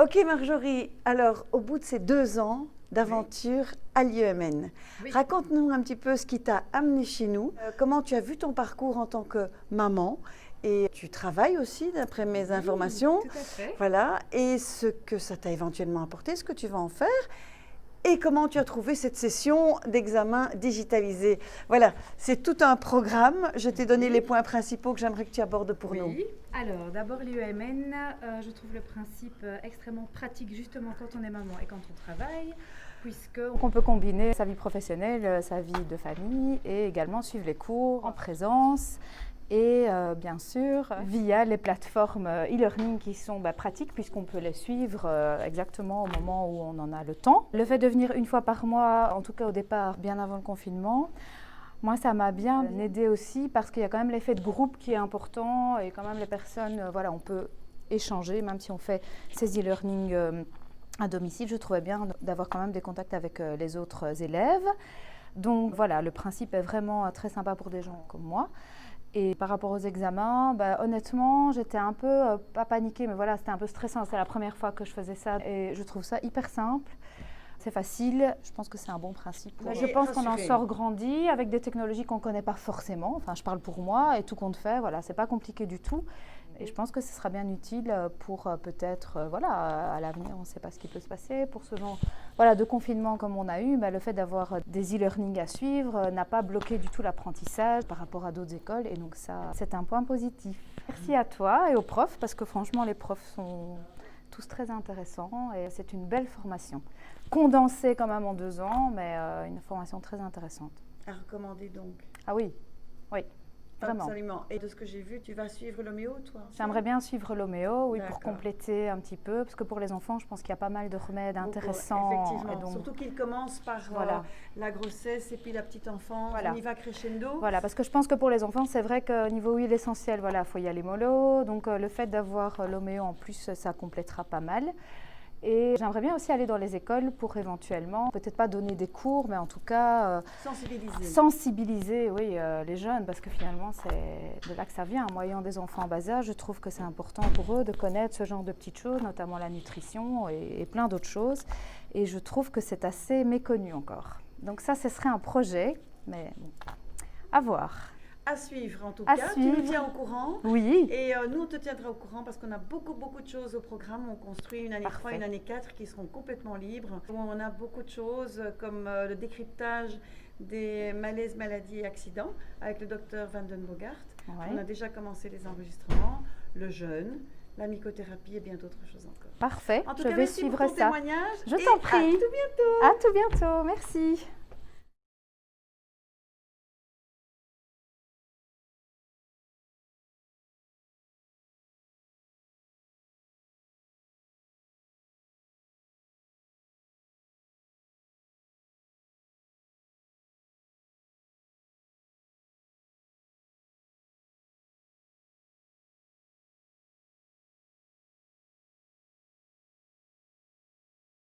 Ok Marjorie, alors au bout de ces 2 ans d'aventure à l'IEMN, raconte-nous un petit peu ce qui t'a amené chez nous, comment tu as vu ton parcours en tant que maman et tu travailles aussi d'après mes informations, tout à fait. voilà, et ce que ça t'a éventuellement apporté, ce que tu vas en faire. Et comment tu as trouvé cette session d'examen digitalisé? Voilà, c'est tout un programme. Je t'ai donné les points principaux que j'aimerais que tu abordes pour nous. Alors d'abord l'IEMN, je trouve le principe extrêmement pratique justement quand on est maman et quand on travaille, puisqu'on peut combiner sa vie professionnelle, sa vie de famille et également suivre les cours en présence. Et bien sûr, via les plateformes e-learning qui sont pratiques puisqu'on peut les suivre exactement au moment où on en a le temps. Le fait de venir une fois par mois, en tout cas au départ, bien avant le confinement, moi ça m'a bien aidé aussi parce qu'il y a quand même l'effet de groupe qui est important et quand même les personnes, voilà, on peut échanger même si on fait ces e-learning à domicile. Je trouvais bien d'avoir quand même des contacts avec les autres élèves. Donc voilà, le principe est vraiment très sympa pour des gens comme moi. Et par rapport aux examens, honnêtement, j'étais un peu, pas paniquée, mais voilà, c'était un peu stressant. C'est la première fois que je faisais ça et je trouve ça hyper simple. C'est facile, je pense que c'est un bon principe. Je pense qu'on en sort grandi avec des technologies qu'on ne connaît pas forcément. Enfin, je parle pour moi et tout compte fait, voilà, c'est pas compliqué du tout. Et je pense que ce sera bien utile pour peut-être, voilà, à l'avenir, on ne sait pas ce qui peut se passer. Pour ce genre de confinement comme on a eu, le fait d'avoir des e-learning à suivre n'a pas bloqué du tout l'apprentissage par rapport à d'autres écoles. Et donc ça, c'est un point positif. Merci à toi et aux profs, parce que franchement, les profs sont tous très intéressants et c'est une belle formation. Condensée quand même en 2 ans, mais une formation très intéressante. À recommander donc. Ah oui, oui. Vraiment. Absolument. Et de ce que j'ai vu, tu vas suivre l'homéo, toi? J'aimerais bien suivre l'homéo, oui, pour compléter un petit peu, parce que pour les enfants, je pense qu'il y a pas mal de remèdes intéressants. Effectivement, et donc, surtout qu'ils commencent par la grossesse et puis la petite enfance, on y va crescendo. Voilà, parce que je pense que pour les enfants, c'est vrai qu'au niveau huile essentielle, voilà, il faut y aller mollo, donc le fait d'avoir l'homéo en plus, ça complétera pas mal. Et j'aimerais bien aussi aller dans les écoles pour éventuellement, peut-être pas donner des cours, mais en tout cas sensibiliser les jeunes, parce que finalement c'est de là que ça vient. Moi, ayant des enfants en bas âge, je trouve que c'est important pour eux de connaître ce genre de petites choses, notamment la nutrition et plein d'autres choses. Et je trouve que c'est assez méconnu encore. Donc ça, ce serait un projet, mais bon, à voir. À suivre en tout cas, tu nous tiens au courant. Oui. Et nous, on te tiendra au courant parce qu'on a beaucoup de choses au programme. On construit une année 3 et une année 4 qui seront complètement libres. On a beaucoup de choses comme le décryptage des malaises, maladies et accidents avec le docteur Van den Bogart. On a déjà commencé les enregistrements, le jeûne, la mycothérapie et bien d'autres choses encore. Parfait, en tout je cas, vais suivre ça. Témoignage. Je t'en prie. À tout bientôt. À tout bientôt, merci.